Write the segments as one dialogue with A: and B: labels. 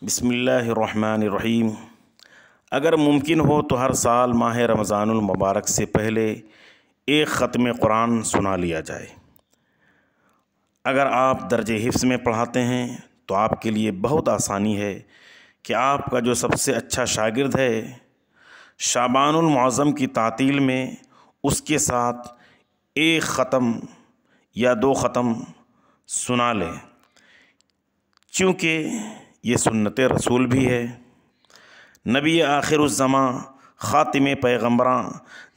A: بسم اللہ الرحمن الرحیم۔ اگر ممکن ہو تو ہر سال ماہ رمضان المبارک سے پہلے ایک ختم قرآن سنا لیا جائے۔ اگر آپ درجہ حفظ میں پڑھاتے ہیں تو آپ کے لیے بہت آسانی ہے کہ آپ کا جو سب سے اچھا شاگرد ہے شعبان المعظم کی تعطیل میں اس کے ساتھ ایک ختم یا دو ختم سنا لے، چونکہ یہ سنت رسول بھی ہے۔ نبی آخر الزماں خاتم پیغمبراں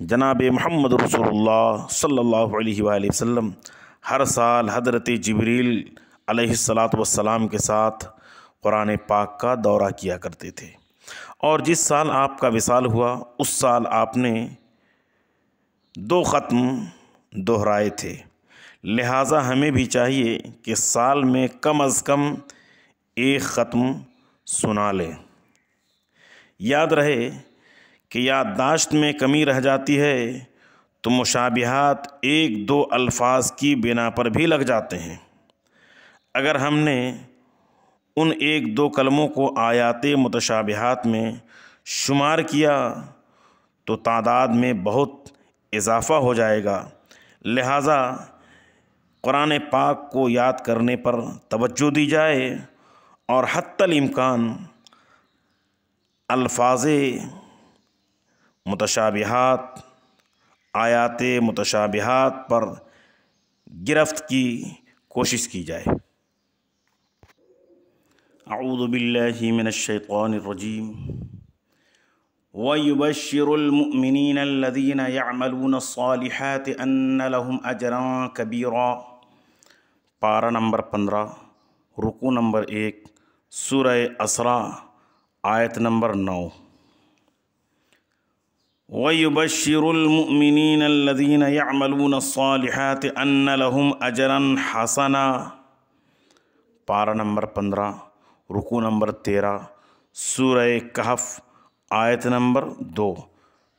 A: جناب محمد رسول اللہ صلی اللہ علیہ وآلہ وسلم ہر سال حضرت جبریل علیہ السلام کے ساتھ قرآن پاک کا دورہ کیا کرتے تھے، اور جس سال آپ کا وصال ہوا اس سال آپ نے 2 ختم دہرائے تھے۔ لہٰذا ہمیں بھی چاہیے کہ سال میں کم از کم ایک ختم سنا لیں۔ یاد رہے کہ یادداشت میں کمی رہ جاتی ہے تو مشابہات 1-2 الفاظ کی بنا پر بھی لگ جاتے ہیں۔ اگر ہم نے ان 1-2 کلموں کو آیات متشابہات میں شمار کیا تو تعداد میں بہت اضافہ ہو جائے گا۔ لہٰذا قرآن پاک کو یاد کرنے پر توجہ دی جائے اور حتی الامکان الفاظ متشابہات، آیات متشابہات پر گرفت کی کوشش کی جائے۔ اعوذ باللہ من الشیطان الرجیم۔ وَيُبَشِّرُ الْمُؤْمِنِينَ الَّذِينَ يَعْمَلُونَ الصَّالِحَاتِ أَنَّ لَهُمْ أَجْرًا كَبِيرًا۔ پارہ نمبر 15، رکوع نمبر 1، سورہ اسراء، آیت نمبر 9۔ وَيُبَشِّرُ الْمُؤْمِنِينَ الَّذِينَ يَعْمَلُونَ الصَّالِحَاتِ أَنَّ لَهُمْ أَجْرًا حَسَنًا۔ پارہ نمبر 15، رکوع نمبر 13، سورہ کہف، آیت نمبر 2۔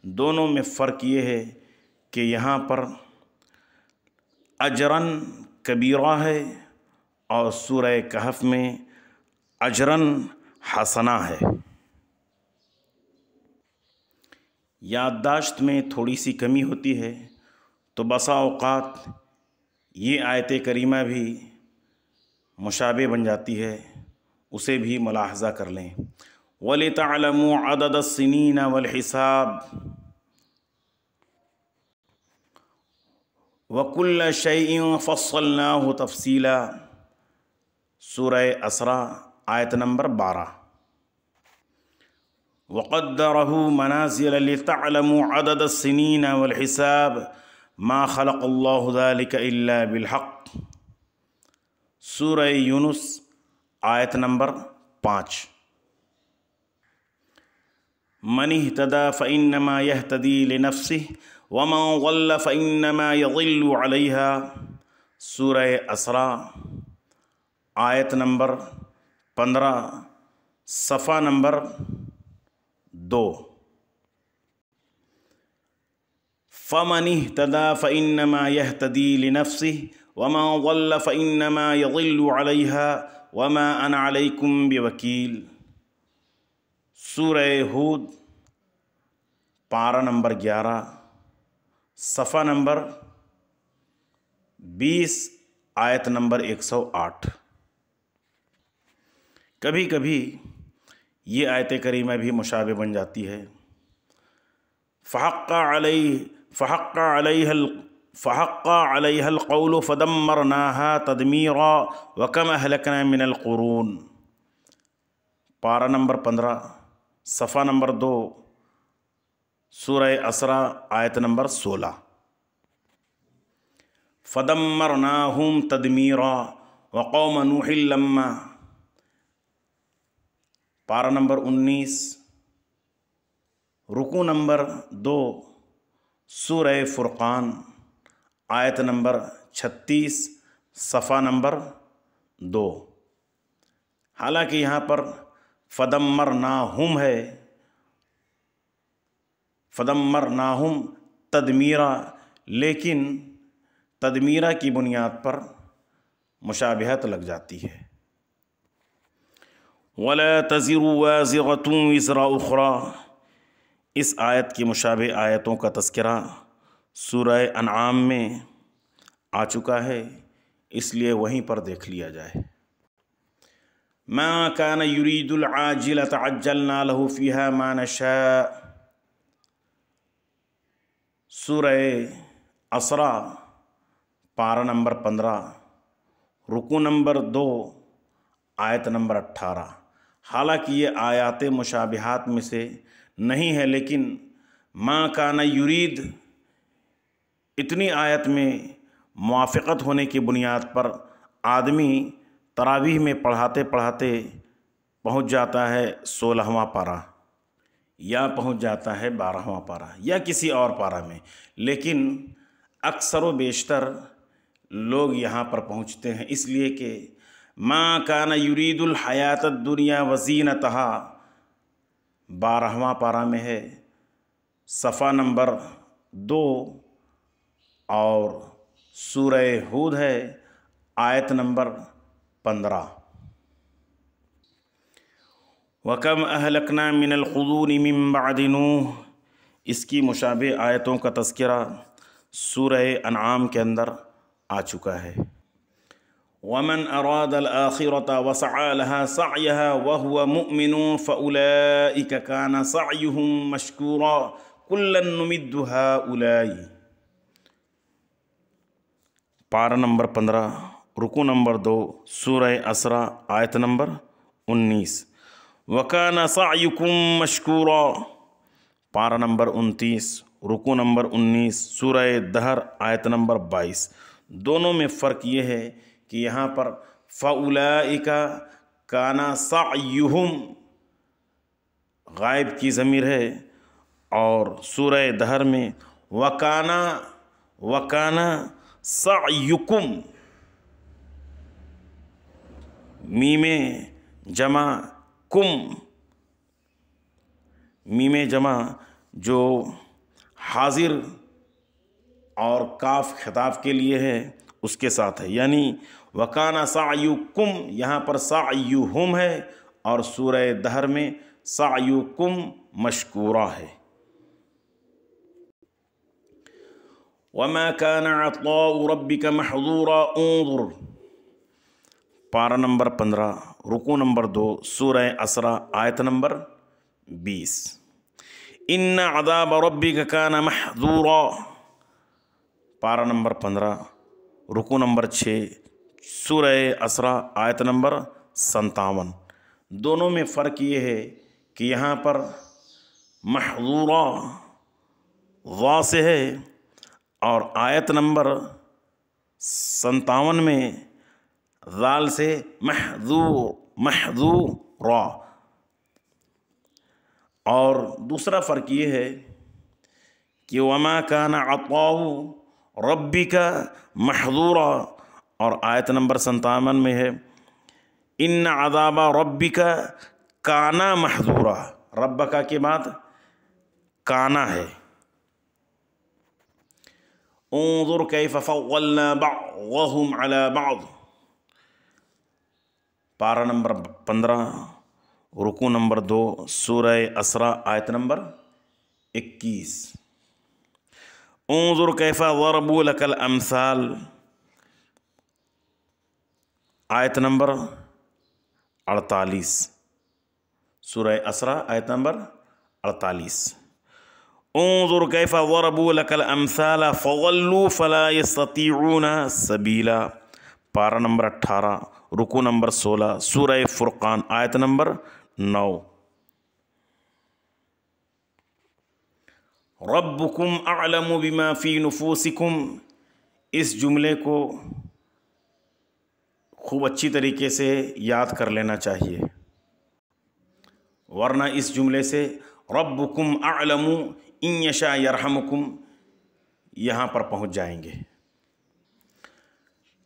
A: دونوں میں فرق یہ ہے کہ یہاں پر اجرن کبیرہ ہے اور سورہ کہف میں اجرن حسنہ ہے۔ یادداشت میں تھوڑی سی کمی ہوتی ہے تو بسا اوقات یہ آیت کریمہ بھی مشابہ بن جاتی ہے، اسے بھی ملاحظہ کر لیں۔ وَلِتَعْلَمُوا عَدَدَ السِّنِينَ وَالْحِسَابَ وَكُلَّ شَيْءٍ فَصَّلْنَاهُ تَفْصِيلًا۔ سورہ اسراء، آیت نمبر 12۔ وَقَدَّرَهُ مَنَازِلَ لِتَعْلَمُوا عَدَدَ السِّنِينَ وَالْحِسَابَ مَا خَلَقَ اللَّهُ ذَلِكَ إِلَّا بِالْحَقِّ۔ سورہ یونس، آیت نمبر 5۔ مَنِ اهْتَدَى فَإِنَّمَا يَهْتَدِي لِنَفْسِهِ وَمَنْ ضَلَّ فَإِنَّمَا يَضِلُّ عَلَيْهَا۔ سورہ اسراء، آیت نمبر 15، صفحہ نمبر 2۔ فَمَنِ اهْتَدَى فَإِنَّمَا يَهْتَدِي لِنَفْسِهِ وَمَنْ ضَلَّ فَإِنَّمَا يَضِلُّ عَلَيْهَا وَمَا أَنَا عَلَيْكُمْ بِوَكِيلٍ۔ سورہ ہود، پارہ نمبر 11، صفحہ نمبر 20، آیت نمبر 108۔ کبھی کبھی یہ آیت کریمہ بھی مشابہ بن جاتی ہے۔ فحق علیہ القول فدمرناها تدمیرا وکم اہلکنا من القرون۔ پارہ نمبر 15، صفحہ نمبر 2، سورہ اسراء، آیت نمبر 16۔ فدمرناهم تدمیرا وقوم نوح لما۔ پارہ نمبر 19، رکوع نمبر 2، سورہ فرقان، آیت نمبر 36، صفحہ نمبر 2۔ حالانکہ یہاں پر فدمرناہم ہے، فدمرناہم تدمیرا، لیکن تدمیرہ کی بنیاد پر مشابہت لگ جاتی ہے۔ وَلَا تَزِرُ وَازِرَةٌ وِزْرَ أُخْرَى۔ اس آیت کی مشابہ آیتوں کا تذکرہ سورہ انعام میں آ چکا ہے، اس لیے وہیں پر دیکھ لیا جائے۔ مَا كَانَ يُرِيدُ الْعَاجِلَةَ عَجَّلْنَا لَهُ فِيهَا مَا نَشَاءُ۔ سورہ اسرا پارہ نمبر 15، رکوع نمبر 2، آیت نمبر 18۔ حالانکہ یہ آیات مشابہات میں سے نہیں ہے، لیکن ما کان یرید اتنی آیت میں موافقت ہونے کی بنیاد پر آدمی تراویح میں پڑھاتے پڑھاتے پہنچ جاتا ہے 16واں پارہ، یا پہنچ جاتا ہے 12واں پارہ، یا کسی اور پارہ میں، لیکن اکثر و بیشتر لوگ یہاں پر پہنچتے ہیں اس لیے کہ ما کان یرید الحیات الدنیا وزینتہا 12واں پارہ میں ہے، صفحہ نمبر 2، اور سورہ ہود ہے آیت نمبر 15۔ وَكَمْ أَهْلَكْنَا مِنَ الْقُرُونِ مِن بَعْدِ نُوحٍ۔ اس کی مشابہ آیتوں کا تذکرہ سورہ انعام کے اندر آ چکا ہے۔ وَمَنْ أَرَادَ الْآخِرَةَ وَسَعَى لَهَا سَعْيَهَا وَهُوَ مُؤْمِنٌ فَأُولَئِكَ كَانَ سَعْيُهُمْ مَشْكُورًا كُلًّا نُمِدُّ هَؤُلَاءِ۔ پارہ نمبر 15، رکوع نمبر 2، سورہ اسرا آیت نمبر 19۔ وَكَانَ سَعْيُكُمْ مَشْكُورًا، پارہ نمبر 29، رکوع نمبر 19، سورہ دہر آیت نمبر 22۔ دونوں میں فرق یہ ہے کہ یہاں پر فَأُولَئِكَ كَانَ سَعْيُهُمْ غائب کی ضمیر ہے، اور سورہ دہر میں وَكَانَ سَعْيُكُمْ میم جمع کم، میم جمع جو حاضر اور کاف خطاب کے لیے ہے اس کے ساتھ ہے، یعنی وَكَانَ سَعْيُكُمْ یہاں پر سَعْيُهُمْ ہے، اور سورہ دہر میں سَعْيُكُمْ مشکورہ ہے۔ وَمَا كَانَ عَطَاءُ رَبِّكَ مَحْظُورًا انظُرْ، پارہ نمبر 15، رکوع نمبر 2، سورہ اسرا آیت نمبر 20۔ إِنَّ عَذَابَ رَبِّكَ كَانَ مَحْظُورًا، پارہ نمبر 15، رکوع نمبر 6، سورہ اسرا آیت نمبر 57۔ دونوں میں فرق یہ ہے کہ یہاں پر محظورا وا سے ہے، اور آیت نمبر 57 میں ذال سے محظورا۔ اور دوسرا فرق یہ ہے کہ وَمَا كَانَ عَطَاءُ رَبِّكَ مَحْظُورًا، اور آیت نمبر 57 میں ہے إِنَّ عَذَابَ رَبِّكَ كَانَ مَحْظُورًا، ربکا کے بعد کانا ہے۔ انظر کیف فضلنا بعضهم على بعض، پارہ نمبر 15، رکوع نمبر 2، سورہ اسرا آیت نمبر 21۔ انظر کیف ضربوا لك الامثال، آیت نمبر 48، سورہ اسرا آیت نمبر 48۔ انظر کیف ضربوا لك الامثال فضلوا فلا يستطيعون سبیلا، پارہ نمبر 18، رکوع نمبر 16، سورہ فرقان آیت نمبر 9۔ ربکم اعلم بما فی نفوسکم، اس جملے کو خوب اچھی طریقے سے یاد کر لینا چاہیے، ورنہ اس جملے سے ربکم اعلم ان یشاء یرحمکم یہاں پر پہنچ جائیں گے۔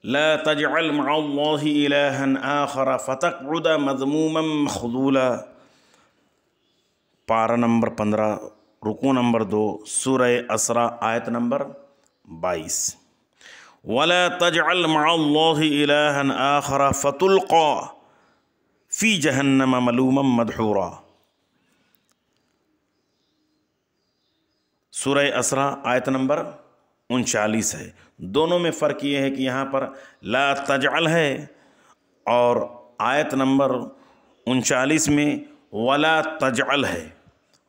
A: لا تجعل مع اللہ الہا آخر فتقعد مذموما مخذولا، پارہ نمبر 15، رکوع نمبر 2، سورہ اسرا آیت نمبر 22۔ ولا تجعل مع اللہ الہا آخر فتلقى فی جہنم ملوما مدحورا۔ سورہ اسراء آیت نمبر 39 ہے۔ دونوں میں فرق یہ ہے کہ یہاں پر لا تجعل ہے اور آیت نمبر 39 میں ولا تجعل ہے،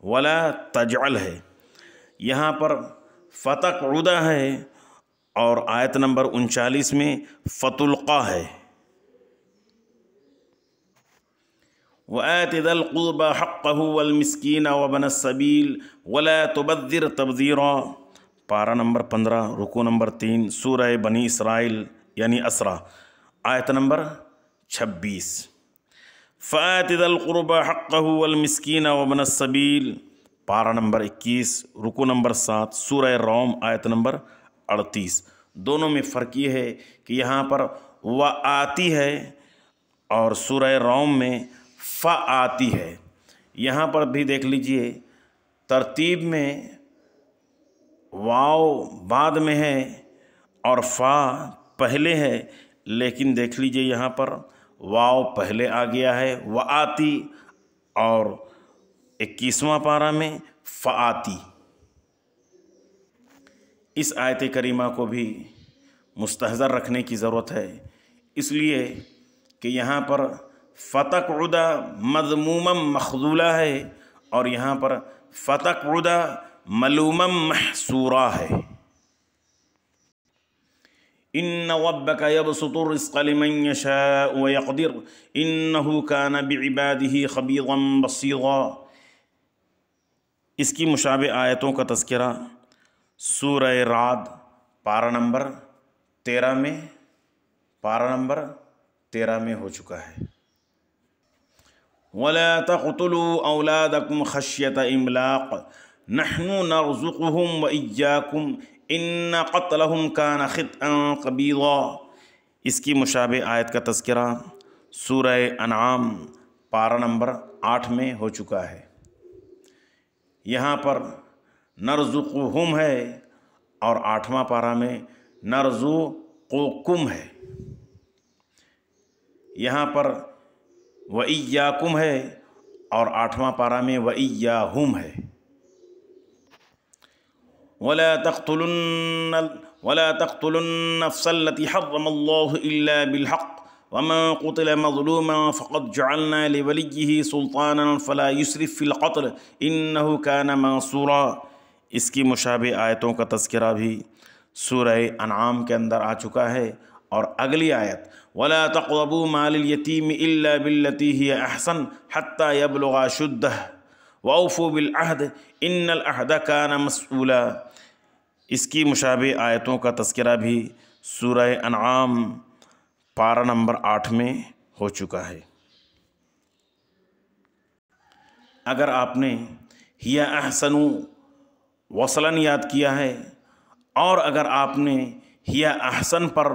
A: ولا تجعل ہے۔ یہاں پر فتقعد ہے اور آیت نمبر 39 میں فتلقى ہے۔ وآت ذا القربى حقه والمسكين وابن السبيل ولا تبذر تبذيرا۔ پارہ نمبر 15 رکوع نمبر 3 سورہ بنی اسرائیل یعنی اسراء آیت نمبر 26۔ فآت ذا القربى حقه والمسكين وابن السبيل پارہ نمبر 21 رکوع نمبر 7 سورہ روم آیت نمبر 38۔ دونوں میں فرق یہ ہے کہ یہاں پر وآتی ہے اور سورہ روم میں فآتی ہے۔ یہاں پر بھی دیکھ لیجئے ترتیب میں واو بعد میں ہے اور فا پہلے ہے، لیکن دیکھ لیجئے یہاں پر واو پہلے آ گیا ہے وآتی اور 21واں پارہ میں فآتی۔ اس آیت کریمہ کو بھی مستحضر رکھنے کی ضرورت ہے، اس لیے کہ یہاں پر فتقعد مذموما مخذولہ ہے اور یہاں پر فتقعد ملوما محسورا ہے۔ ان ربک یبسط الرزق لمن یشاء ویقدر انہ کان بعبادہ خبیرا بصیرا۔ اس کی مشابہ آیتوں کا تذکرہ سورہ رعد پارہ نمبر 13 میں ہو چکا ہے۔ وَلَا تَقْتُلُوا أَوْلَادَكُمْ خَشْيَةَ إِمْلَاقٍ نَحْنُ نَرْزُقُهُمْ وَإِيَّاكُمْ إِنَّ قَتْلَهُمْ كَانَ خِطْئًا كَبِيرًا۔ اس کی مشابہ آیت کا تذکرہ سورہ انعام پارہ نمبر 8 میں ہو چکا ہے۔ یہاں پر نرزقہم ہے اور 8واں پارہ میں نرزقکم ہے۔ یہاں پر وَإِيَّاكُمْ ہے اور 8واں پارہ میں وَإِيَّاهُمْ ہے۔ وَلَا تَقْتُلُوا النَّفْسَ الَّتِي حَرَّمَ اللَّهُ إِلَّا بِالْحَقِّ وَمَنْ قُتِلَ مَظْلُومًا فَقَدْ جَعَلْنَا لِوَلِيِّهِ سُلْطَانًا فَلَا يُسْرِفْ فِي الْقَتْلِ إِنَّهُ كَانَ مَنصُورًا۔ اس کی مشابہ آیتوں کا تذکرہ بھی سورہ انعام کے اندر آ چکا ہے اور اگلی آیت وَلَا تَقْرَبُوا مَالَ الْيَتِيمِ إِلَّا بِالَّتِي هِيَ أَحْسَنُ حَتَّى يَبْلُغَ أَشُدَّهُ وَأَوْفُوا بِالْعَهْدِ إِنَّ الْعَهْدَ كَانَ مَسْئُولًا۔ اس کی مشابہ آیتوں کا تذکرہ بھی سورہ انعام پارہ نمبر 8 میں ہو چکا ہے۔ اگر آپ نے ہی احسن وصلاً یاد کیا ہے اور اگر آپ نے ہی احسن پر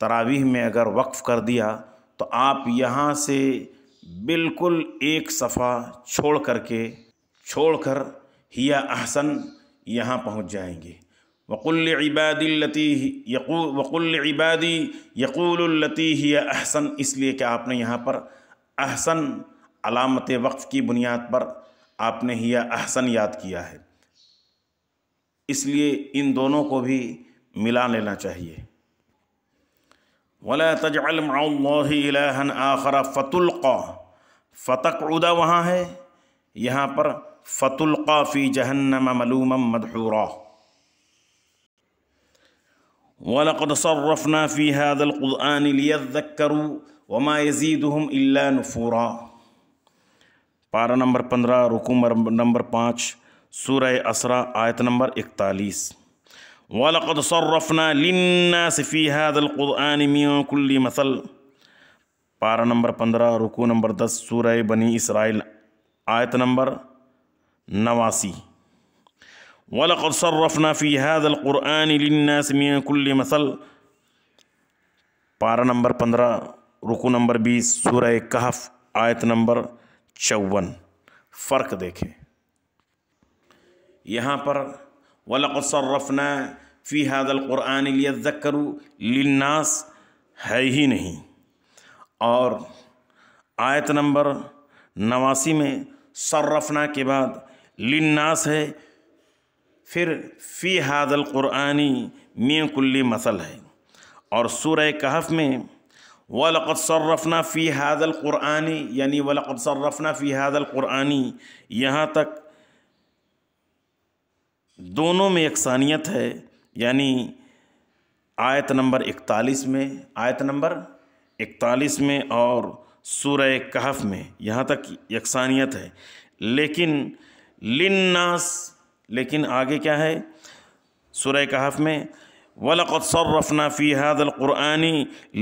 A: تراویح میں اگر وقف کر دیا تو آپ یہاں سے بالکل ایک صفحہ چھوڑ کر ہی احسن یہاں پہنچ جائیں گے۔ وَقُلْ لِعِبَادِي يَقُولُوا الَّتِي هِيَ أَحْسَنُ، اس لیے کہ آپ نے یہاں پر احسن علامت وقف کی بنیاد پر آپ نے ہی احسن یاد کیا ہے، اس لیے ان دونوں کو بھی ملا لینا چاہیے۔ وَلَا تَجْعَلْ مَعَ اللَّهِ إِلَٰهًا آخَرَ فَتُلْقَىٰ، فتقعد وہاں ہے، یہاں پر فَتُلْقَىٰ فِي جَهَنَّمَ مَلُومًا مَدْحُورًا۔ وَلَقَدْ صَرَّفْنَا فِي هَٰذَا الْقُرْآنِ لِيَذَّكَّرُوا وَمَا يَزِيدُهُمْ إِلَّا نُفُورًا۔ پارہ نمبر 15 رکوع نمبر 5 سورہ اسراء آیت نمبر 41۔ وَلَقَدْ صَرَّفْنَا لِلنَّاسِ فِي هَٰذَا الْقُرْآنِ مِن كُلِّ مَثَلٍ پارہ نمبر 15 رکوع نمبر 10 سورہ بنی اسرائیل آیت نمبر 89۔ وَلَقَدْ صَرَّفْنَا فِي هَٰذَا الْقُرْآنِ لِلنَّاسِ مِن كُلِّ مَثَلٍ پارہ نمبر 15 رکوع نمبر 20 سورہ کہف آیت نمبر 54۔ فرق دیکھیں، یہاں پر وَلَقَدْ صَرَّفْنَا فِي هَٰذَا الْقُرْآنِ لِيَذَّكَّرُوا لِلنَّاسِ ہے ہی نہیں، اور آیت نمبر 89 میں صرفنا کے بعد للناس ہے، پھر فی ھذا القرآن من کل مثل ہے، اور سورہ کہف میں وَلَقَدْ صَرَّفْنَا فِي هَذَا الْقُرْآنِ یعنی وَلَقَدْ صَرَّفْنَا فِي هَذَا الْقُرْآنِ، یہاں تک دونوں میں یکسانیت ہے، یعنی آیت نمبر 41 میں اور سورہ کہف میں یہاں تک یکسانیت ہے، لیکن للناس، لیکن آگے کیا ہے سورہ کہف میں وَلَقَدْ صَرَّفْنَا فِي هَذَا الْقُرْآنِ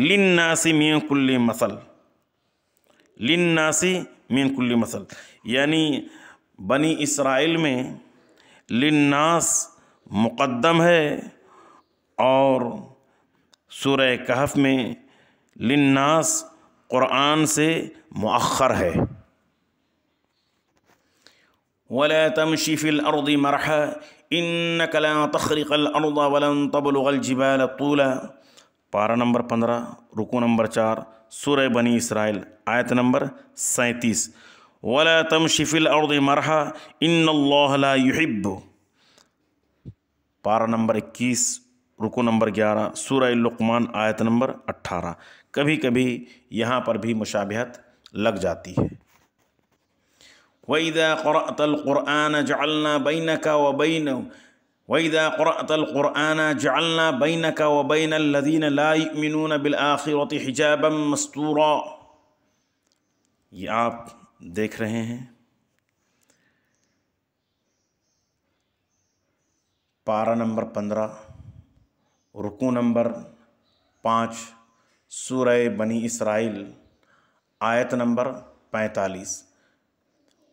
A: لِلنَّاسِ مِن كُلِّ مَثَلٍ، لِلنَّاسِ مِن كُلِّ مَثَلٍ، یعنی بنی اسرائیل میں للناس مقدم ہے اور سورہ کہف میں للناس قرآن سے مؤخر ہے۔ وَلَا تَمْشِ فِي الْأَرْضِ مَرْحًا إِنَّكَ لَن تَخْرِقَ الْأَرْضَ وَلَن تَبْلُغَ الْجِبَالَ طُولًا، پارہ نمبر 15 رکوع نمبر 4 سورہ بنی اسرائیل آیت نمبر 37۔ وَلَا تَمْشِ فِي الْأَرْضِ مَرْحًا إِنَّ اللَّهَ لَا يُحِبُّ، پارہ نمبر 21 رکوع نمبر 11 سورہ لقمان آیت نمبر 18۔ کبھی کبھی یہاں پر بھی مشابہت لگ جاتی ہے۔ وَإِذَا قَرَأْتَ الْقُرْآنَ جَعَلْنَا بَيْنَكَ وَبَيْنَ الَّذِينَ لَا يُؤْمِنُونَ بِالْآخِرَةِ حِجَابًا مَسْتُورًا، یہ آپ دیکھ رہے ہیں پارہ نمبر 15 رکوع نمبر 5 سورہ بنی اسرائیل آیت نمبر 45۔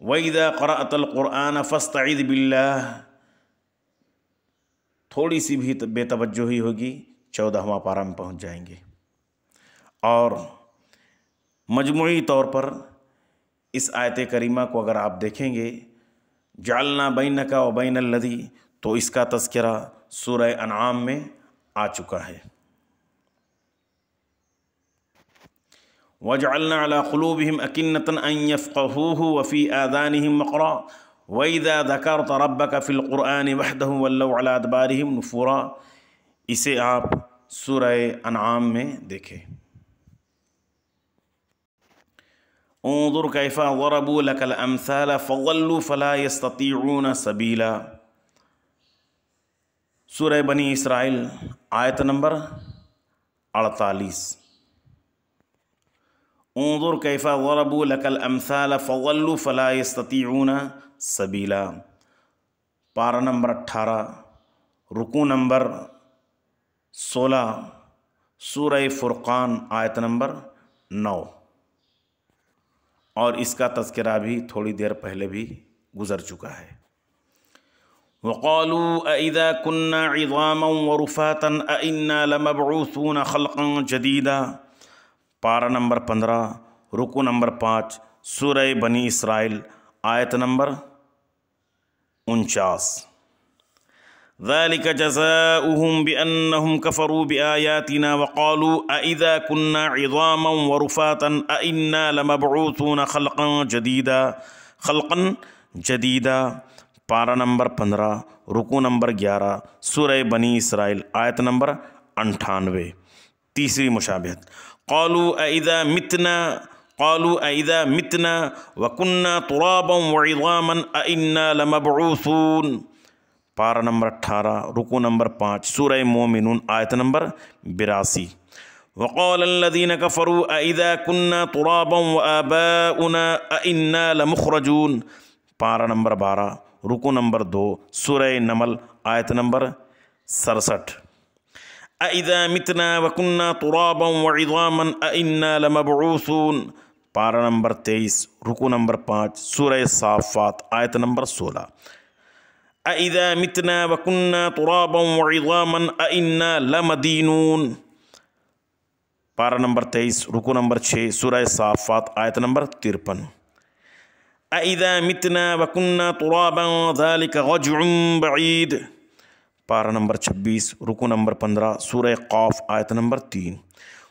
A: وَإِذَا قَرَأْتَ الْقُرْآنَ فَاسْتَعِذْ بِاللَّهِ، تھوڑی سی بھی بے توجہی ہوگی 14واں پارہ میں پہنچ جائیں گے، اور مجموعی طور پر اس آیت کریمہ کو اگر آپ دیکھیں گے جعلنا بینک و بین الذی، تو اس کا تذکرہ سورہ انعام میں آ چکا ہے۔ وَجَعَلْنَا عَلَىٰ قُلُوبِهِمْ أَكِنَّةً أَن يَفْقَهُوهُ وَفِي آذَانِهِمْ وَقْرًا وَإِذَا ذَكَرْتَ رَبَّكَ فِي الْقُرْآنِ وَحْدَهُ وَلَّوْا عَلَىٰ أَدْبَارِهِمْ نُفُورًا، اسے آپ سورہ انعام میں دیکھیں۔ انظر کیف ضربوا لك الامثال فضلوا فلا يستطيعون سبیلا، سورہ بنی اسرائیل آیت نمبر 48۔ انظر کیف ضربوا لك الامثال فضلوا فلا يستطيعون سبیلا، پارہ نمبر 18 رکوع نمبر 16 سورہ فرقان آیت نمبر 9، اور اس کا تذکرہ بھی تھوڑی دیر پہلے بھی گزر چکا ہے۔ وَقَالُوا أَإِذَا كُنَّا عِظَامًا وَرُفَاتًا أَإِنَّا لَمَبْعُوثُونَ خَلْقًا جَدِيدًا، پارہ نمبر 15 رکوع نمبر 5 سورہ بنی اسرائیل آیت نمبر 49۔ ذَلِكَ جَزَاؤُهُمْ بِأَنَّهُمْ كَفَرُوا بِآيَاتِنَا وَقَالُوا أَإِذَا كُنَّا عِظَامًا وَرُفَاتًا أَإِنَّا لَمَبْعُوثُونَ خَلْقًا جَدِيدًا، پارہ نمبر 15 رکوع نمبر 11 سورہ بنی اسرائیل آیت نمبر 98۔ تیسری مشابہت قالوا أَإِذَا مِتْنَا وَكُنَّا تُرَابًا وَعِظَامًا أَإِنَّا لَمَبْعُوثُونَ، پارہ نمبر 18 رکوع نمبر 5 سورہ مومنون آیت نمبر 82۔ وقال الذين كفروا أَإِذَا كُنَّا تُرَابًا وَآبَاؤُنَا أَإِنَّا لَمُخْرَجُونَ، پارہ نمبر 12 رکوع نمبر 2 سورہ نمل آیت نمبر 67۔ أَإِذَا مِتْنَا وَكُنَّا تُرَابًا وَعِظَامًا أَإِنَّا لَمَبْعُوثُونَ، پارہ نمبر 23 رکوع نمبر 5 سورہ صافات آیت نمبر 16۔ أَإِذَا مِتْنَا وَكُنَّا تُرَابًا وَعِظَامًا أَإِنَّا لَمَدِينُونَ، پارہ نمبر 23 رکوع نمبر 6 سورہ صافات آیت نمبر 53۔ أَإِذَا مِتْنَا وَكُنَّا تُرَابًا ذَلِكَ رَجْعٌ بَعِيدٌ، پارہ نمبر 26 رکوع نمبر 15 سورہ قاف آیت نمبر 3۔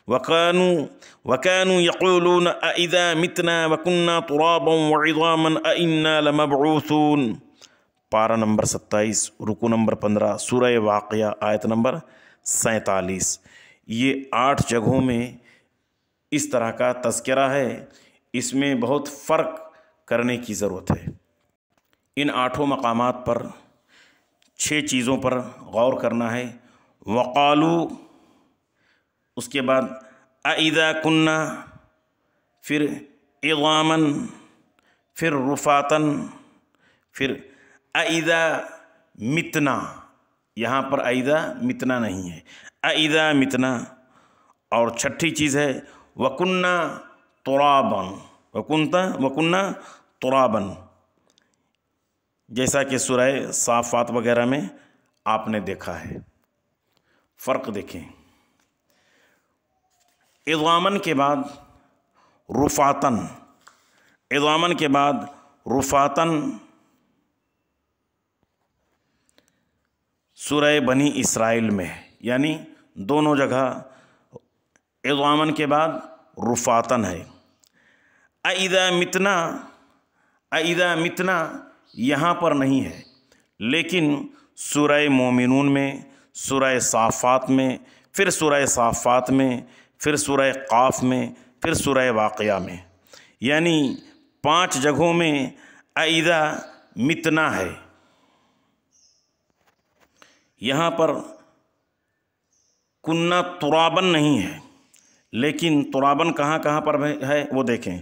A: وَكَانُوا يَقُولُونَ أَإِذَا مِتْنَا وَكُنَّا تُرَابًا وَعِظَامًا أَإِنَّا لَمَبْعُوثُونَ۔ پارہ نمبر 27، رکوع نمبر 15، سورہ واقعہ آیت نمبر 47۔ یہ 8 جگہوں میں اس طرح کا تذکرہ ہے، اس میں بہت فرق کرنے کی ضرورت ہے۔ ان 8 مقامات پر 6 چیزوں پر غور کرنا ہے۔ وقالو، اس کے بعد اذا کننا، پھر عظاما، پھر رفاتن، پھر اذا متنا، یہاں پر اذا متنا نہیں ہے، اذا متنا، اور 6ٹھی چیز ہے وکننا ترابا، وکننا ترابا، جیسا کہ سورہ صافات وغیرہ میں آپ نے دیکھا ہے۔ فرق دیکھیں، عظامن کے بعد رفاتن، عظامن کے بعد رفاتن سورہ بنی اسرائیل میں ہے، یعنی دونوں جگہ عظامن کے بعد رفاتن ہے۔ اذا متنا، اذا متنا یہاں پر نہیں ہے، لیکن سورہ مومنون میں، سورہ صافات میں، پھر سورہ صافات میں، پھر سورہ قاف میں، پھر سورہ واقعہ میں، یعنی 5 جگہوں میں اذا متنا ہے۔ یہاں پر کننا ترابن نہیں ہے، لیکن ترابن کہاں پر ہے وہ دیکھیں۔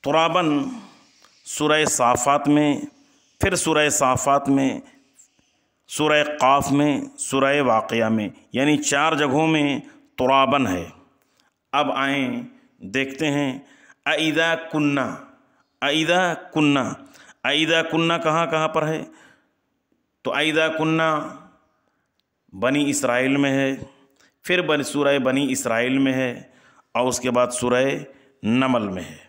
A: ترابن سورہ صافات میں، پھر سورہ صافات میں، سورہ قاف میں، سورہ واقعہ میں، یعنی 4 جگہوں میں ترابن ہے۔ اب آئیں دیکھتے ہیں اذا کننا، اذا کننا، اذا کننا کہاں پر ہے؟ تو اذا کننا بنی اسرائیل میں ہے، پھر سورہ بنی اسرائیل میں ہے، اور اس کے بعد سورہ نمل میں ہے۔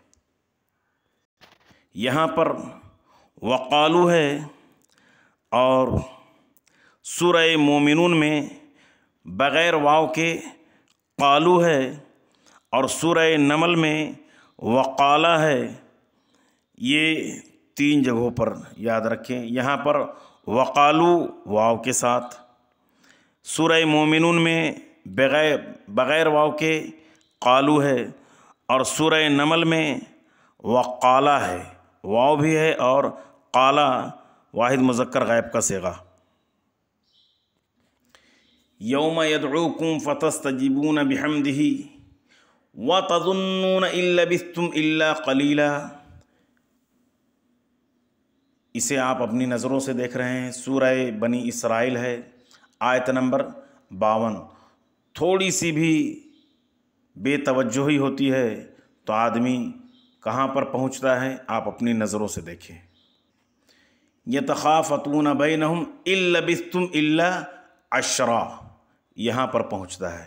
A: یہاں پر وقالو ہے، اور سورہ مومنون میں بغیر واو کے قالو ہے، اور سورہ نمل میں وقالہ ہے۔ یہ 3 جگہوں پر یاد رکھیں، یہاں پر وقالو واو کے ساتھ، سورہ مومنون میں بغیر واو کے قالو ہے، اور سورہ نمل میں وقالہ ہے، واو بھی ہے اور قالہ واحد مذکر غائب کا صیغہ۔ یوم یدعوکم فتستجیبون بحمدہ وتظنون ان لبثتم الا قلیلا۔ اسے آپ اپنی نظروں سے دیکھ رہے ہیں، سورہ بنی اسرائیل ہے، آیت نمبر 52۔ تھوڑی سی بھی بے توجہی ہوتی ہے تو آدمی کہاں پر پہنچتا ہے، آپ اپنی نظروں سے دیکھیں۔ یتخافتون بینہم ان لبثتم الا عشرا، یہاں پر پہنچتا ہے۔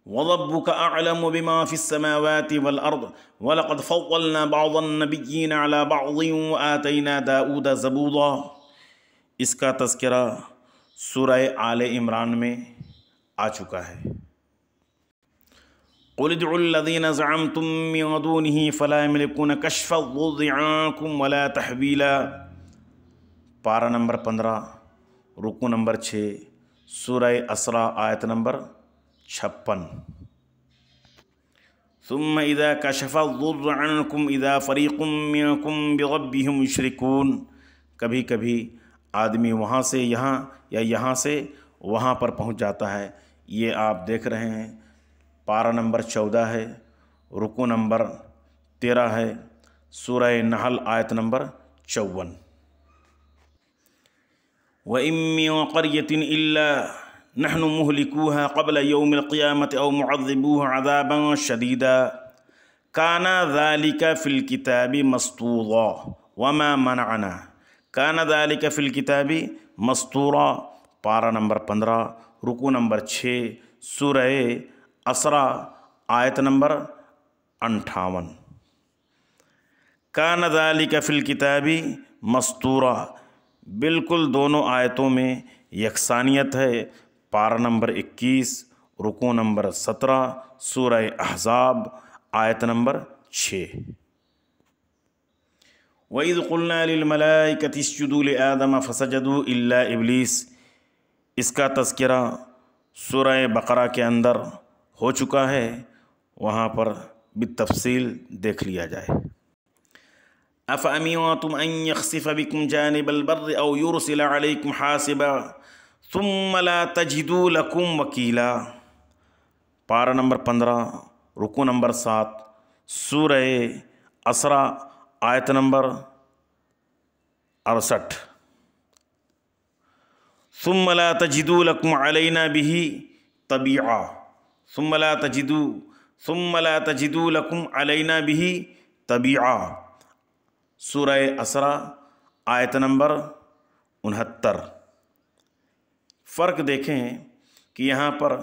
A: وَرَبُّكَ أَعْلَمُ بِمَا فِي السَّمَاوَاتِ وَالْأَرْضِ وَلَقَدْ فَضَّلْنَا بَعْضَ النَّبِيِّينَ عَلَى بَعْضٍ وَآتَيْنَا دَاؤُودَ زَبُورًا۔ اس کا تذکرہ سورہ آل عمران میں آ چکا ہے۔ قُلِ ادْعُوا الَّذِينَ زَعَمْتُم مِّن دُونِهِ فَلَا يَمْلِكُونَ كَشْفَ الضُّرِّ عَنكُمْ وَلَا تَحْوِيلًا۔ پارہ نمبر 15، رکوع نمبر 6، سورہ اسراء آیت نمبر 56۔ ثم اذا كشف الضر عنكم اذا فريق منكم بربهم يشركون۔ کبھی کبھی آدمی وہاں سے یہاں یا یہاں سے وہاں پر پہنچ جاتا ہے۔ یہ آپ دیکھ رہے ہیں، پارہ نمبر 14 ہے، رکوع نمبر 13 ہے، سورہ نحل آیت نمبر 54۔ وَإِن مِّن قَرْيَةٍ إِلَّا نحن مهلكوها قبل يوم القيامة أو معذبوها عذابا شديدا كان ذلك في الكتاب مسطورا وما منعنا كان ذلك في الكتاب مسطورا۔ پارہ نمبر 15، رکوع نمبر 6، سورہ اسراء آیت نمبر 58۔ كان ذلك في الكتاب مسطورا، بالکل دونوں آیتوں میں یکسانیت ہے۔ پارہ نمبر 21، رکوع نمبر 17 سورہ احزاب آیت نمبر 6۔ وَإِذْ قُلْنَا لِلْمَلَائِكَةِ اسْجُدُوا لِآدَمَ فَسَجَدُوا إِلَّا إِبْلِيسَ، اس کا تذکرہ سورہ بقرہ کے اندر ہو چکا ہے، وہاں پر بالتفصیل دیکھ لیا جائے۔ أَفَأَمِنْتُمْ أَنْ يَخْسِفَ بِكُمْ جَانِبَ الْبَرِّ أَوْ يُرْسِلَ عَلَيْكُمْ حَاصِبًا ثُمَّ لَا تَجِدُوا لَكُمْ وَكِيلًا، پارہ نمبر 15 رکوع نمبر 7 سورہ اسراء آیت نمبر 68۔ ثم لا تجدوا لكم علينا به طبيعا، ثم لا تجدوا لكم علينا به طبيعا، سورہ اسراء آیت نمبر 69۔ فرق دیکھیں کہ یہاں پر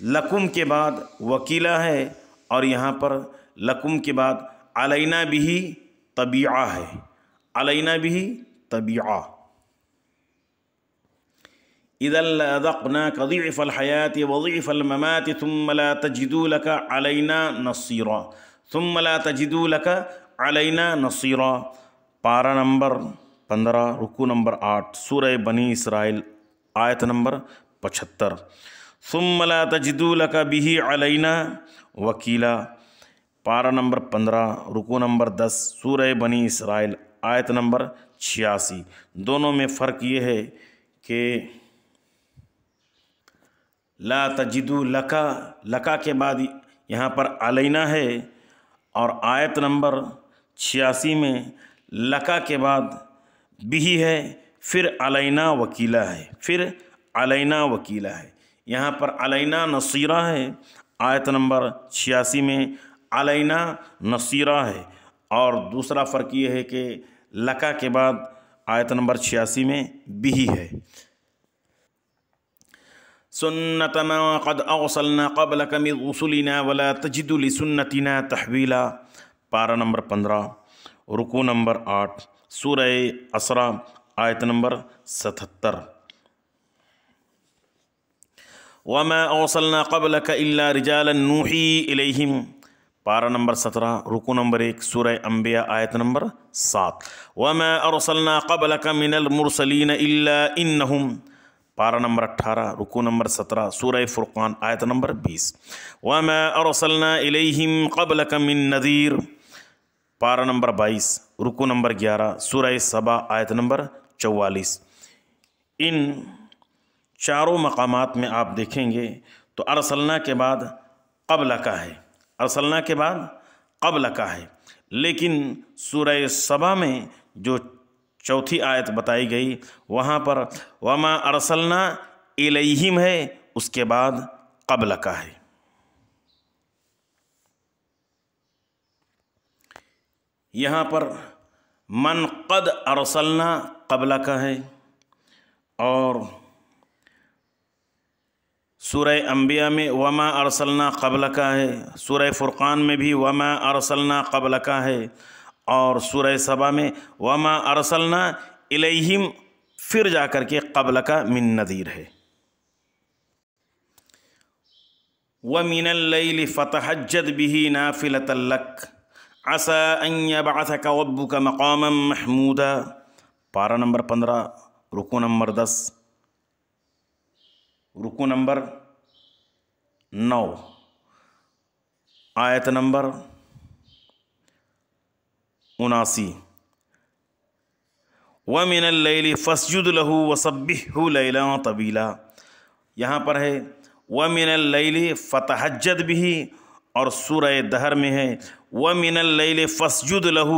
A: لکم کے بعد وکیلا ہے اور یہاں پر لکم کے بعد علینا بھی طبیعہ ہے، علینا بھی طبیعہ۔ اذا لأذقناك ضعف الحياة وضعف الممات ثم لا تجدوا لك علينا نصيرا، ثم لا تجدوا لك علينا نصيرا، پارہ نمبر 15 رکوع نمبر 8 سورہ بنی اسرائیل آیت نمبر 75۔ ثم لا تجدوا لك به علينا وکیلا، پارہ نمبر 15 رکوع نمبر 10 سورہ بنی اسرائیل آیت نمبر 86۔ دونوں میں فرق یہ ہے کہ لا تجدو لکا کے بعد یہاں پر علینا ہے، اور آیت نمبر 86 میں لکا کے بعد بھی ہے، پھر علینا وکیلا ہے، پھر علینا وکیلا ہے۔ یہاں پر علینا نصیرہ ہے، آیت نمبر 86 میں علینا نصیرہ ہے، اور دوسرا فرق یہ ہے کہ لکا کے بعد آیت نمبر 86 میں بھی ہے۔ سنت ما قد ارسلنا قبلک من رسلنا ولا تجد لسنتنا تحویلا، پارہ نمبر 15 رکوع نمبر 8 سورہ اسراء آیت نمبر 77۔ وما ارسلنا قبلک الا رجالا نوحی الیہم، پارہ نمبر 17 رکوع نمبر 1 سورہ انبیاء آیت نمبر 7۔ وما ارسلنا قبلک من المرسلین الا انہم، پارہ نمبر 18 رکوع نمبر 17 سورہ فرقان آیت نمبر 20۔ وما ارسلنا الیہم قبلک من نذیر، پارہ نمبر 22 رکوع نمبر 11 سورہ سبا آیت نمبر 44۔ ان چاروں مقامات میں آپ دیکھیں گے تو ارسلنا کے بعد قبل کا ہے، ارسلنا کے بعد قبل کا ہے، لیکن سورہ سبا میں جو چوتھی آیت بتائی گئی وہاں پر وما ارسلنا الیہم ہے، اس کے بعد قبل کا ہے۔ یہاں پر من قد ارسلنا قبل کا ہے، اور سورہ انبیاء میں وما ارسلنا قبل کا ہے، سورہ فرقان میں بھی وما ارسلنا قبل کا ہے، اور سورہ سبا میں وما ارسلنا الیہم پھر جا کر کے قبل کا من نذیر ہے۔ وَمِنَ اللَّيْلِ فَتَهَجَّدْ بِهِ نَافِلَةً لَكَ عَسَىٰ أَن يَبْعَثَكَ رَبُّكَ مَقَامًا مَحْمُودًا، پارہ نمبر 15 رکوع نمبر 10 رکوع نمبر 9 آیت نمبر 79۔ وَمِنَ اللَّيْلِ فَاسْجُدْ لَهُ وَسَبِّحْهُ لَيْلًا طَوِيلًا، یہاں پر ہے وَمِنَ اللَّيْلِ فَتَهَجَّدْ بِهِ، اور سورہ دہر میں ہے وَمِنَ اللَّيْلِ فَاسْجُدْ لَهُ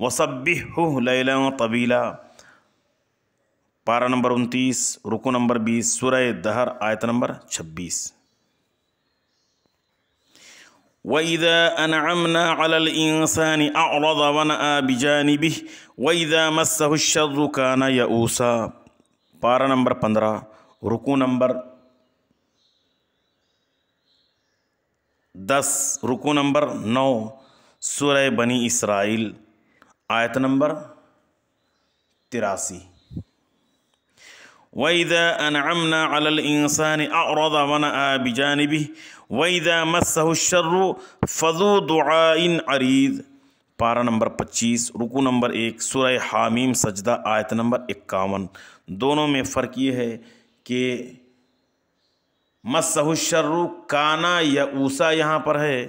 A: وَسَبِّحْهُ لَيْلًا طَوِيلًا، پارہ نمبر 29 رکوع نمبر 20 سورہ دہر آیت نمبر 26۔ وَإِذَا أَنْعَمْنَا عَلَى الْإِنسَانِ أَعْرَضَ وَنَأَىٰ بِجَانِبِهِ وَإِذَا مَسَّهُ الشَّرُّ كَانَ يَئُوسًا، پارہ نمبر 15 رکوع نمبر 10 رکوع نمبر 9 سورہ بنی اسرائیل آیت نمبر 83۔ وَإِذَا أَنْعَمْنَا عَلَى الْإِنسَانِ أَعْرَضَ وَنَأَىٰ بِجَانِبِهِ وَإِذَا مَسَّهُ الشَّرُّ فَذُو دُعَاءٍ عَرِيضٍ۔ پارہ نمبر 25، رکوع نمبر 1، سورہ حامیم سجدہ آیت نمبر 51۔ دونوں میں فرق یہ ہے کہ مسہ الشر کانا یا اوسا یہاں پر ہے،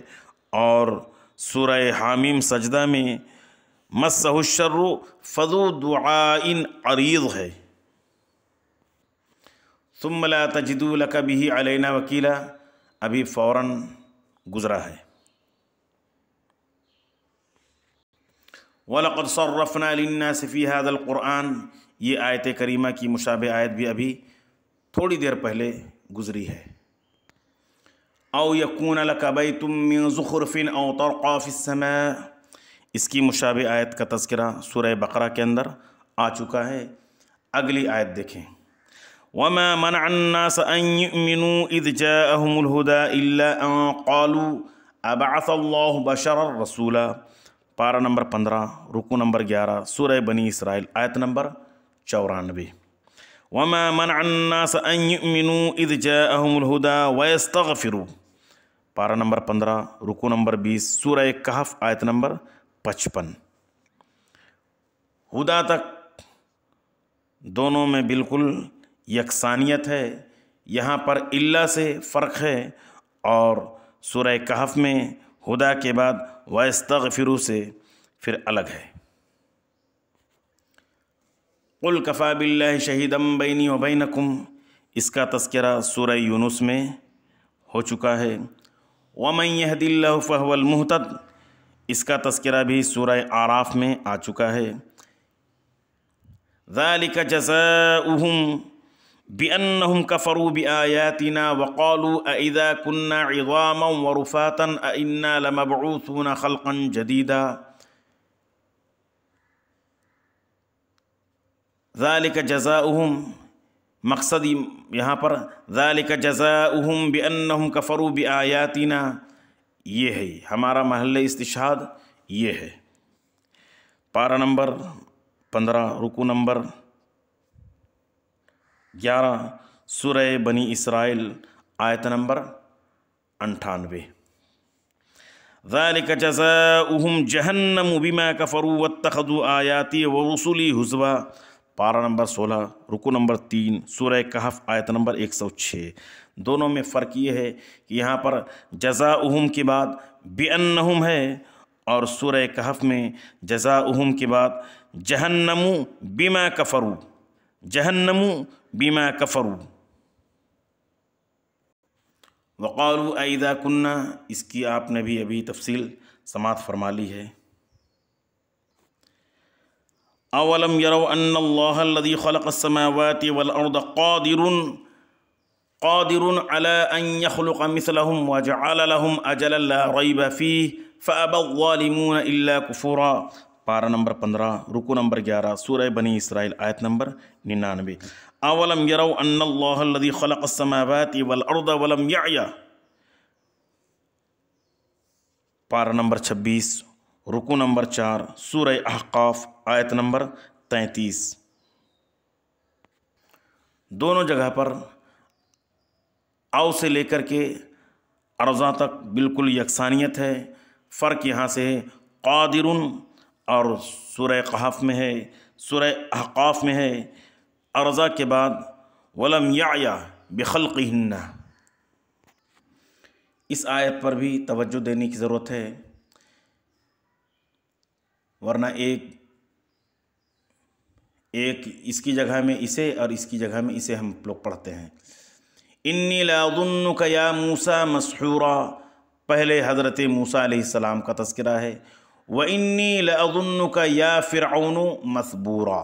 A: اور سورہ حامیم سجدہ میں مسہ الشر فذو دعاء عریض ہے۔ ثم لا تجدوا لك به علینا وکیلا ابھی فوراً گزرا ہے۔ وَلَقَدْ صَرَّفْنَا لِلنَّاسِ فِي هَذَا الْقُرْآنِ، یہ آیت کریمہ کی مشابہ آیت بھی ابھی تھوڑی دیر پہلے گزری ہے۔ او یکون لک بیت من زخرف او ترقى فی السماء، اس کی مشابہ آیت کا تذکرہ سورہ بقرہ کے اندر آ چکا ہے۔ اگلی آیت دیکھیں، وما منع الناس ان يؤمنوا اذ جاءهم الهدى الا ان قالوا ابعث الله بشرا رسولا، پارہ نمبر 15، رکوع نمبر 11، سورہ بنی اسرائیل آیت نمبر 94۔ وما منع الناس ان يؤمنوا اذ جاءهم الهدى ويستغفروا، پارہ نمبر 15، رکوع نمبر 20، سورہ کہف آیت نمبر 55۔ ہدا تک دونوں میں بالکل یکسانیت ہے، یہاں پر اللہ سے فرق ہے، اور سورہ کہف میں ہدا کے بعد وَيَسْتَغْفِرُوا سے پھر الگ ہے۔ قُلْ كَفَى بِاللَّهِ شَهِيدًا بَيْنِي وَبَيْنَكُمْ، اس کا تذکرہ سورہ یونس میں ہو چکا ہے۔ وَمَنْ يَهْدِ اللَّهُ فَهُوَ الْمُهْتَدِ، اس کا تذکرہ بھی سورہ اعراف میں آ چکا ہے۔ ذَلِكَ جَزَاؤُهُمْ بِأَنَّهُمْ كَفَرُوا بِآيَاتِنَا وَقَالُوا أَإِذَا كُنَّا عِظَامًا وَرُفَاتًا أَإِنَّا لَمَبْعُوثُونَ خَلْقًا جَدِيدًا۔ ذَلِكَ جَزَاؤُهُمْ، مقصد یہاں پر ذَلِكَ جَزَاؤُهُمْ بِأَنَّهُمْ كَفَرُوا بِآيَاتِنَا، یہ ہے ہمارا محل استشہاد، یہ ہے۔ پارہ نمبر 15، رکوع نمبر 11، سورہ بنی اسرائیل آیت نمبر 98۔ ذَلِكَ جَزَاؤُهُمْ جَهَنَّمُ بِمَا كَفَرُوا وَاتَّخَذُوا آيَاتِي وَرُسُلِي هُزُوًا، پارہ نمبر 16، رکوع نمبر 3، سورہ کہف آیت نمبر 106۔ دونوں میں فرق یہ ہے کہ یہاں پر جزاؤہم کے بعد بِأَنَّهُمْ ہے، اور سورہ کہف میں جزاؤہم کے بعد جہنم بما کفروا، جہنم بما کفروا۔ وقالوا اذا كنا، اس کی آپ نے بھی ابھی تفصیل سماعت فرما لی ہے۔ اولم يروا ان اللہ الذي خلق السماوات والارض قادر على ان يخلق مثلهم وجعل لهم اجلا لا ریب فیہ فابى الظالمون الا کفورا، پارہ نمبر 15، رکوع نمبر 11، سورہ بنی اسرائیل آیت نمبر 99۔ اولم يروا ان اللہ الذي خلق السماوات والارض ولم يعی، پارہ نمبر 26، رکوع نمبر 4، سورہ احقاف آیت نمبر 33۔ دونوں جگہ پر او سے لے کر کے ارضا تک بالکل یکسانیت ہے، فرق یہاں سے ہے قادر، اور سورہ قحف میں ہے، سورہ احقاف میں ہے ارضا کے بعد ولم یعی بخلقہن۔ اس آیت پر بھی توجہ دینے کی ضرورت ہے، ورنہ ایک اس کی جگہ میں اسے اور اس کی جگہ میں اسے ہم لوگ پڑھتے ہیں۔ انی لاظنک یا موسیٰ مسحورا، پہلے حضرت موسیٰ علیہ السلام کا تذکرہ ہے۔ وَإِنِّي لَأَظُنُّكَ يَا فِرْعَوْنُ مَثْبُورًا،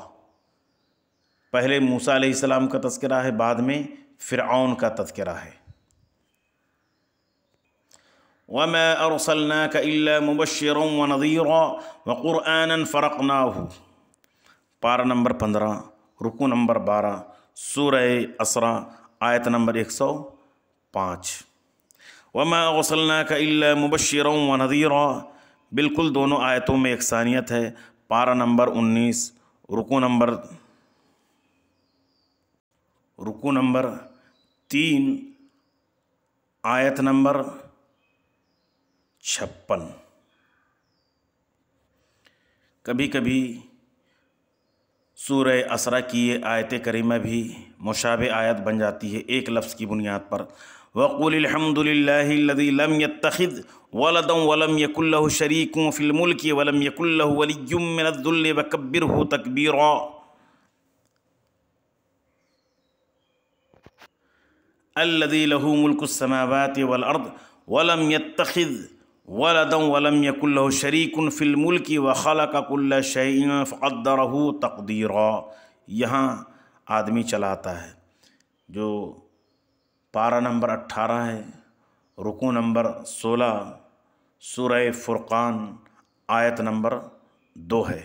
A: پہلے موسیٰ علیہ السلام کا تذکرہ ہے، بعد میں فرعون کا تذکرہ ہے۔ وَمَا أَرْسَلْنَاكَ إِلَّا مُبَشِّرًا وَنَذِيرًا وَقُرْآنًا فَرَقْنَاهُ، پارہ نمبر 15، رکوع نمبر 12، سورہ اسراء آیت نمبر 105۔ وَمَا أَرْسَلْنَاكَ إِلَّا مُبَشِّرًا وَنَذِيرًا، بالکل دونوں آیتوں میں یکسانیت ہے، پارہ نمبر 19، رکوع نمبر رکوع نمبر 3 آیت نمبر 56۔ کبھی کبھی سورہ اسراء کی یہ آیت کریمہ بھی مشابہ آیت بن جاتی ہے ایک لفظ کی بنیاد پر۔ وَقُلِ الْحَمْدُ لِلَّهِ الَّذِي لَمْ يَتَّخِذْ وَلَدًا وَلَمْ يَكُنْ لَهُ شَرِيكٌ فِي الْمُلْكِ وَلَمْ يَكُنْ لَهُ وَلِيٌّ مِّنَ الذُّلِّ وَكَبِّرْهُ تَكْبِيرًا۔ الَّذِي لَهُ مُلْكُ السَّمَاوَاتِ وَالْأَرْضِ وَلَمْ يَتَّخِذْ وَلَدًا وَلَمْ يَكُنْ لَهُ شَرِيكٌ فِي الْمُلْكِ وَخَلَقَ كُلَّ شَيْءٍ فَقَدَّرَهُ تَقْدِيرًا۔ یہاں آدمی چلاتا ہے جو پارہ نمبر 18 ہے، رکوع نمبر 16، سورہ فرقان آیت نمبر 2 ہے۔